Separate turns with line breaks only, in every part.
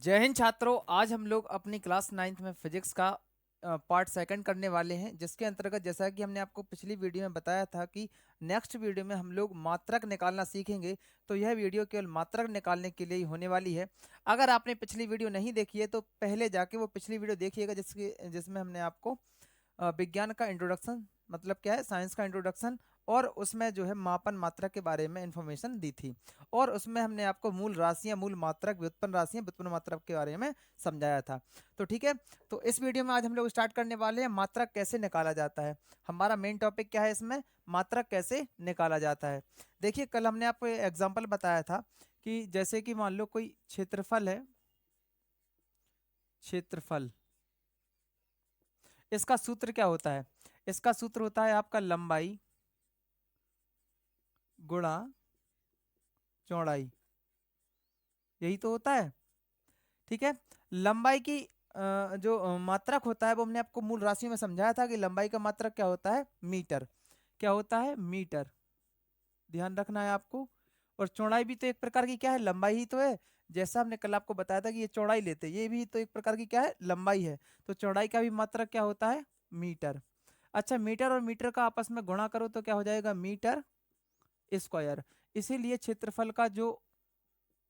जय हिंद छात्रों। आज हम लोग अपनी क्लास नाइन्थ में फिजिक्स का पार्ट सेकंड करने वाले हैं, जिसके अंतर्गत जैसा कि हमने आपको पिछली वीडियो में बताया था कि नेक्स्ट वीडियो में हम लोग मात्रक निकालना सीखेंगे। तो यह वीडियो केवल मात्रक निकालने के लिए ही होने वाली है। अगर आपने पिछली वीडियो नहीं देखी है तो पहले जाके वो पिछली वीडियो देखिएगा, जिसमें हमने आपको विज्ञान का इंट्रोडक्शन, मतलब क्या है, साइंस का इंट्रोडक्शन, और उसमें जो है मापन मात्रा के बारे में इंफॉर्मेशन दी थी। और उसमें हमने आपको मूल राशियां, मूल मात्रक, व्युत्पन्न राशियां, व्युत्पन्न मात्रक के बारे में समझाया था। तो ठीक है, तो इस वीडियो में आज हम लोग स्टार्ट करने वाले हैं मात्रक कैसे निकाला जाता है। हमारा मेन टॉपिक क्या है इसमें, मात्रक कैसे निकाला जाता है। देखिए, कल हमने आपको एग्जाम्पल बताया था कि जैसे कि मान लो कोई क्षेत्रफल है, क्षेत्रफल, इसका सूत्र क्या होता है। इसका सूत्र होता है आपका लंबाई गुणा चौड़ाई, यही तो होता है। ठीक है, लंबाई की जो मात्रक होता है वो हमने आपको मूल राशि में समझाया था कि लंबाई का मात्रक क्या होता है, मीटर। क्या होता है, मीटर, ध्यान रखना है आपको। और चौड़ाई भी तो एक प्रकार की क्या है, लंबाई ही तो है। जैसा हमने कल आपको बताया था कि ये चौड़ाई लेते हैं, ये भी तो एक प्रकार की क्या है, लंबाई है। तो चौड़ाई का भी मात्रक क्या होता है, मीटर। अच्छा, मीटर और मीटर का आपस में गुणा करो तो क्या हो जाएगा, मीटर स्क्वायर। इसीलिए क्षेत्रफल का जो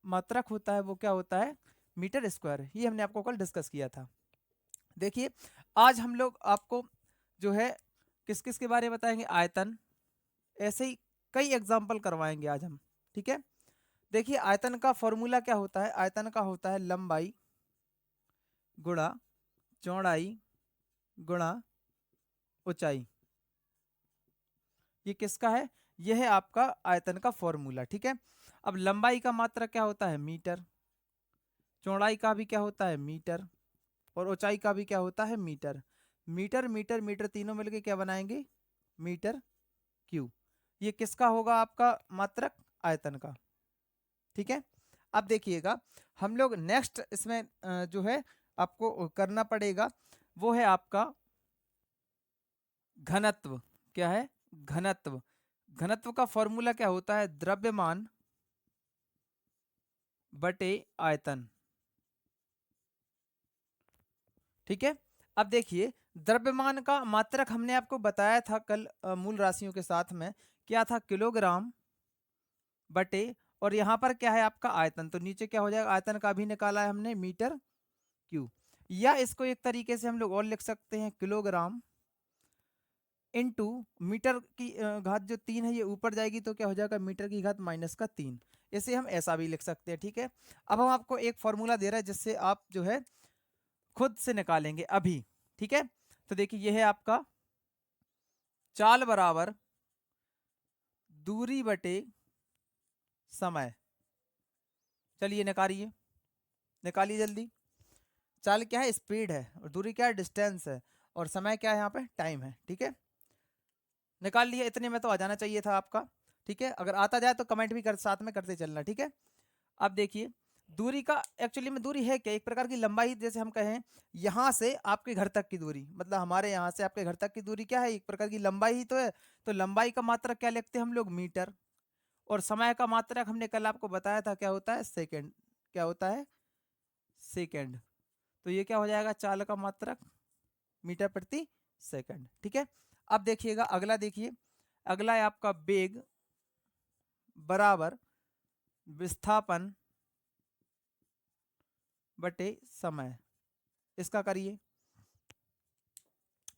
मात्रक होता है वो क्या होता है, मीटर स्क्वायर। ये हमने आपको कल डिस्कस किया था। देखिए, आज हम लोग आपको जो है किस किस के बारे में बताएंगे, आयतन, ऐसे ही कई एग्जाम्पल करवाएंगे आज हम। ठीक है, देखिए आयतन का फॉर्मूला क्या होता है, आयतन का होता है लंबाई गुणा चौड़ाई गुणा ऊंचाई। ये किसका है, यह है आपका आयतन का फॉर्मूला। ठीक है, अब लंबाई का मात्रक क्या होता है, मीटर, चौड़ाई का भी क्या होता है, मीटर, और ऊंचाई का भी क्या होता है, मीटर। मीटर मीटर मीटर तीनों मिलके क्या बनाएंगे, मीटर क्यूब। ये किसका होगा, आपका मात्रक, आयतन का। ठीक है, अब देखिएगा, हम लोग नेक्स्ट इसमें जो है आपको करना पड़ेगा वो है आपका घनत्व। क्या है, घनत्व। घनत्व का फॉर्मूला क्या होता है, द्रव्यमान बटे आयतन। ठीक है, अब देखिए, द्रव्यमान का मात्रक हमने आपको बताया था कल मूल राशियों के साथ में, क्या था, किलोग्राम बटे, और यहाँ पर क्या है आपका आयतन, तो नीचे क्या हो जाएगा, आयतन का भी निकाला है हमने, मीटर क्यूब। या इसको एक तरीके से हम लोग और लिख सकते हैं, किलोग्राम इनटू मीटर की घात जो 3 है ये ऊपर जाएगी तो क्या हो जाएगा, मीटर की घात -3। इसे हम ऐसा भी लिख सकते हैं। ठीक है, अब हम आपको एक फॉर्मूला दे रहे हैं जिससे आप जो है खुद से निकालेंगे अभी। ठीक है, तो देखिए ये है आपका चाल बराबर दूरी बटे समय। चलिए निकालिए, निकालिए जल्दी। चाल क्या है, स्पीड है, और दूरी क्या है, डिस्टेंस है, और समय क्या है, यहाँ पे टाइम है। ठीक है, निकाल लिया, इतने में तो आ जाना चाहिए था आपका। ठीक है, अगर आता जाए तो कमेंट भी कर साथ में करते चलना। ठीक है, अब देखिए, दूरी का एक्चुअली में दूरी है क्या, एक प्रकार की लंबाई। जैसे हम कहें यहाँ से आपके घर तक की दूरी, मतलब हमारे यहाँ से आपके घर तक की दूरी क्या है, एक प्रकार की लंबाई ही तो है। तो लंबाई का मात्रक क्या लिखते हैं हम लोग, मीटर। और समय का मात्रक हमने कल आपको बताया था क्या होता है, सेकेंड। क्या होता है, सेकेंड। तो ये क्या हो जाएगा, चाल का मात्रक मीटर प्रति सेकंड। ठीक है, अब देखिएगा अगला, देखिए अगला है आपका वेग बराबर विस्थापन बटे समय। इसका करिए,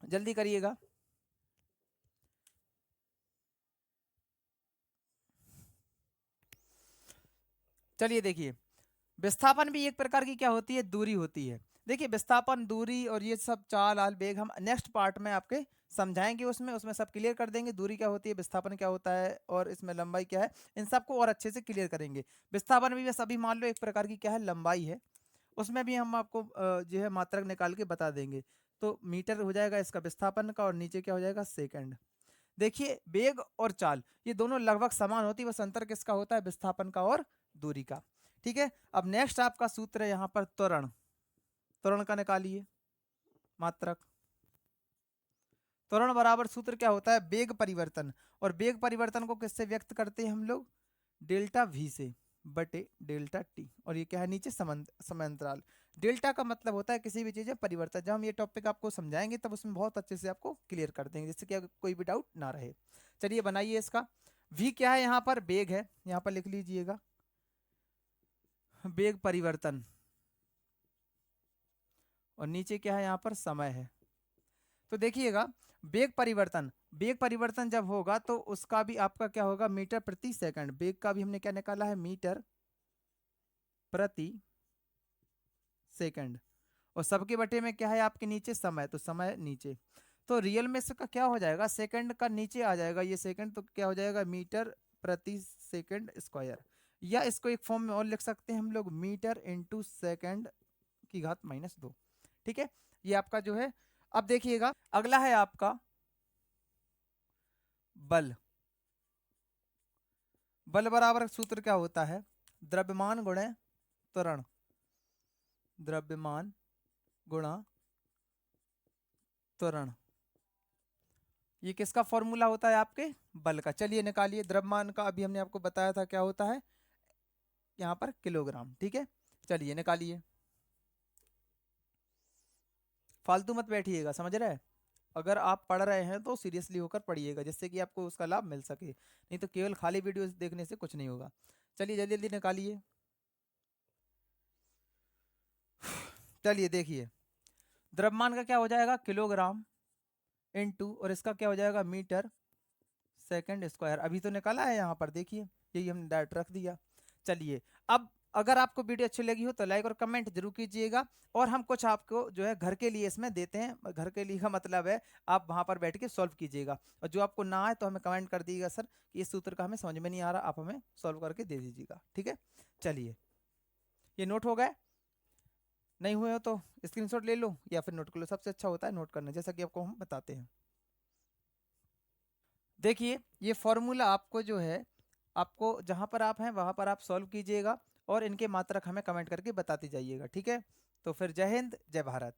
जल्दी करिएगा। चलिए देखिए, विस्थापन भी एक प्रकार की क्या होती है, दूरी होती है। देखिए विस्थापन, दूरी और ये सब चाल आल वेग हम नेक्स्ट पार्ट में आपके समझाएंगे, उसमें उसमें सब क्लियर कर देंगे। दूरी क्या होती है, विस्थापन क्या होता है, और इसमें लंबाई क्या है, इन सबको और अच्छे से क्लियर करेंगे। विस्थापन भी बस अभी मान लो एक प्रकार की क्या है, लंबाई है। उसमें भी हम आपको जो है मात्रक निकाल के बता देंगे। तो मीटर हो जाएगा इसका विस्थापन का, और नीचे क्या हो जाएगा, सेकंड। देखिए वेग और चाल ये दोनों लगभग समान होती है, बस अंतर किसका होता है, विस्थापन का और दूरी का। ठीक है, अब नेक्स्ट आपका सूत्र है यहाँ पर त्वरण। त्वरण का निकालिए मात्रक। त्वरण बराबर सूत्र क्या होता है, वेग परिवर्तन। और वेग परिवर्तन को किससे व्यक्त करते हैं हम लोग, डेल्टा वी से। बटे डेल्टा टी, और ये क्या है नीचे समांतराल। डेल्टा का मतलब होता है किसी भी चीज़ में परिवर्तन। जब हम ये टॉपिक आपको समझाएंगे तब उसमें बहुत अच्छे से आपको क्लियर कर देंगे, जिससे कि कोई भी डाउट ना रहे। चलिए बनाइए इसका। v क्या है यहाँ पर, वेग है, यहाँ पर लिख लीजिएगा वेग परिवर्तन, और नीचे क्या है यहाँ पर समय है। तो देखिएगा वेग परिवर्तन जब होगा तो उसका भी आपका क्या होगा, मीटर प्रति सेकंड। वेग का भी हमने क्या निकाला है, मीटर प्रति सेकंड, और सबके बटे में क्या है आपके नीचे समय, तो समय नीचे। तो रियल में इसका क्या हो जाएगा, सेकंड का नीचे आ जाएगा ये सेकंड, तो क्या हो जाएगा मीटर प्रति सेकंड स्क्वायर, या इसको एक फॉर्म में और लिख सकते हैं हम लोग, मीटर इंटू सेकंड की घात -2। ठीक है, ये आपका जो है। अब देखिएगा अगला है आपका बल। बल बराबर सूत्र क्या होता है, द्रव्यमान गुणे त्वरण, द्रव्यमान गुणा त्वरण, ये किसका फॉर्मूला होता है, आपके बल का। चलिए निकालिए। द्रव्यमान का अभी हमने आपको बताया था क्या होता है, यहाँ पर किलोग्राम। ठीक है, चलिए निकालिए। फालतू मत बैठिएगा, समझ रहे हैं। अगर आप पढ़ रहे हैं तो सीरियसली होकर पढ़िएगा, जिससे कि आपको उसका लाभ मिल सके, नहीं तो केवल खाली वीडियो देखने से कुछ नहीं होगा। चलिए जल्दी जल्दी निकालिए। चलिए देखिए, द्रव्यमान का क्या हो जाएगा, किलोग्राम इंटू, और इसका क्या हो जाएगा, मीटर सेकंड स्क्वायर। अभी तो निकाला है यहाँ पर, देखिए यही हमने डायरेक्ट रख दिया। चलिए अब अगर आपको वीडियो अच्छी लगी हो तो लाइक और कमेंट जरूर कीजिएगा, और हम कुछ आपको जो है घर के लिए इसमें देते हैं। घर के लिए का मतलब है आप वहाँ पर बैठ के सॉल्व कीजिएगा, और जो आपको ना आए तो हमें कमेंट कर दीजिएगा, सर कि इस सूत्र का हमें समझ में नहीं आ रहा, आप हमें सॉल्व करके दे दीजिएगा। ठीक है, चलिए ये नोट हो गए, नहीं हुए हो तो स्क्रीनशॉट ले लो या फिर नोट कर लो, सबसे अच्छा होता है नोट करना, जैसा कि आपको हम बताते हैं। देखिए ये फॉर्मूला आपको जो है, आपको जहां पर आप हैं वहां पर आप सॉल्व कीजिएगा, और इनके मात्रक हमें कमेंट करके बताते जाइएगा। ठीक है, तो फिर जय हिंद जय भारत।